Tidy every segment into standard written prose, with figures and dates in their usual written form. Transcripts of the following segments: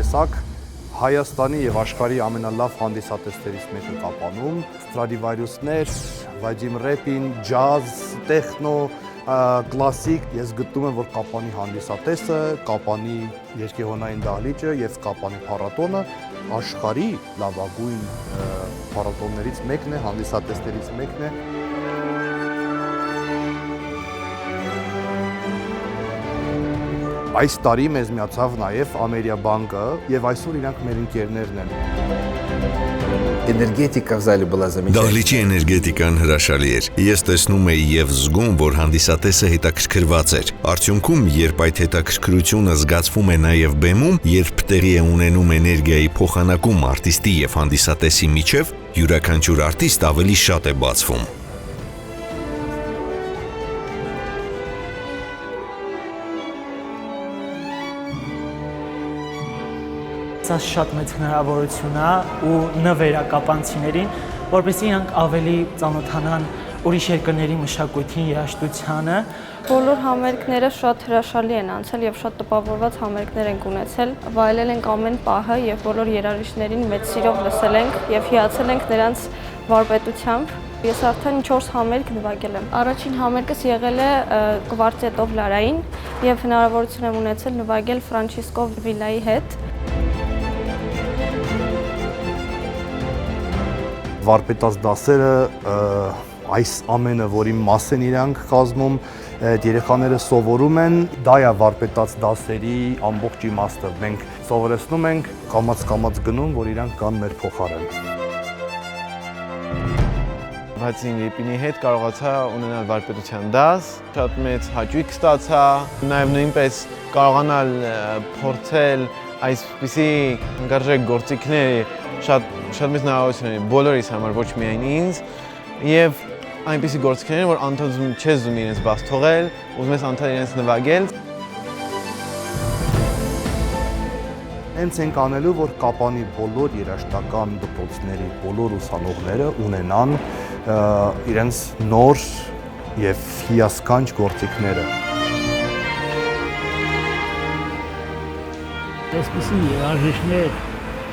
տեսակ Հայաստանի եւ աշխարհի ամենալավ հանդիսատեսներից մեկը Կապանում, Stradivarius-ներ, Vadim Repin, ջազ, տեխնո, կլասիկ, ես գտնում եմ, որ Կապանի հանդիսատեսը, Կապանի երկեհոնային դահլիճը եւ Կապանի փառատոնը աշխարհի լավագույն փառատոններից մեկն է, հանդիսատեսներից մեկն է։ Այս տարի մեզ միացավ նաև Ամերիաբանկը եւ այսօր իրանք մեր ընկերներն են։ Էներգետիկա в зале была замечательная։ Դահլիճի էներգետիկան հրաշալի էր։ Ես տեսնում էի եւ զգում, որ հանդիսատեսը հետաքրքրված էր։ Արդյունքում, երբ այդ հետաքրքրությունը զգացվում է նաև բեմում, երբ տեղի է ունենում էներգիայի փոխանակում արտիստի եւ հանդիսատեսի միջև, յուրաքանչյուր արտիստ ավելի շատ է բացվում։ Սա շատ մեծ հնարավորություն է ու նվերակապանցիներին, որպեսզի իրանք ավելի ծանոթանան ուրիշ երկրների մշակույթին, երաժշտությանը։ Բոլոր համերգները շատ հրաշալի են անցել եւ շատ տպավորված համերգներ ենք ունեցել։ Վայելել ենք ամեն պահը եւ բոլոր երաժիշտներին մեծ սիրով լսել ենք եւ հիացել ենք նրանց վարպետությամբ։ Ես արդեն 4 համերգ նվագել եմ։ Առաջին համերգս եղել է կվարտետով Լարային եւ հնարավորություն եմ ունեցել նվագել Ֆրանչիսկո Վիլայի հետ։ Վարպետաց դասերը այս ամենը, որի մաս են իրանք կազմում, երեխաները սովորում են, դա է վարպետաց դասերի ամբողջ իմաստը։ Մենք սովորեցնում ենք, կամաց գնում, որ իրանք կան մեր փոխարեն։ Vadim Repin-ի հետ կարողացա ունենալ վարպետության դաս, շատ մեծ հաճույք ստացա, նաև նույնպես կարողանալ փորձել այսպիսի անհրաժեշտ գործիքներ, շատ մեծ հնարավորություն է բոլորիս համար, ոչ միայն ինձ, եւ այնպիսի գործիքներ, որ անդադար չես ուզում իրենց բաց թողել, ուզում ես անդադար իրենց նվագել։ Հենց ենք անելու, որ Կապանի բոլոր երաժշտական դպրոցների բոլոր ուսանողները ունենան իրենց նոր եւ հիասքանչ գործիքները։ Այսպիսի երաժիշտներ,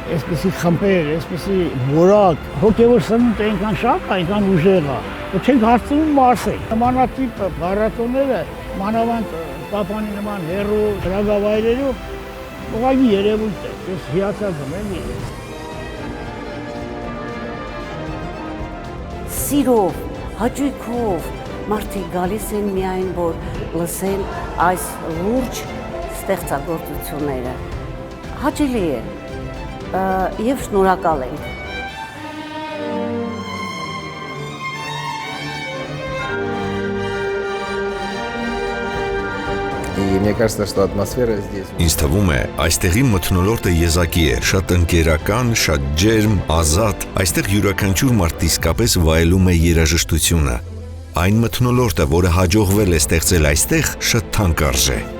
այսպիսի խմբեր, այսպիսի որակ, հոգևոր սնունդ այնքան շատ, այնքան ուժեղ է, որ չենք հարցնում մարսել։ Նմանատիպ փառատոները, մանավանդ Կապանի նման հեռու դրագավայրերում ուղղակի երևույթ է, ես հիացած եմ էլի։ Սիրով, հաճույքով մարդիկ գալիս են միայն, որ լսեն այս լուրջ ստեղծագործությունները։ Հաճելի է եւ շնորհակալ ենք։ И мне кажется, что атмосфера здесь. Ինձ թվում է, այստեղի մթնոլորտը եզակի է, շատ ընկերական, շատ ջերմ, ազատ։ Այստեղ յուրաքանչյուր մարդ իսկապես վայելում է երաժշտությունը։ Այն մթնոլորտը, որը հաջողվել է ստեղծել այստեղ, շատ թանկարժ է։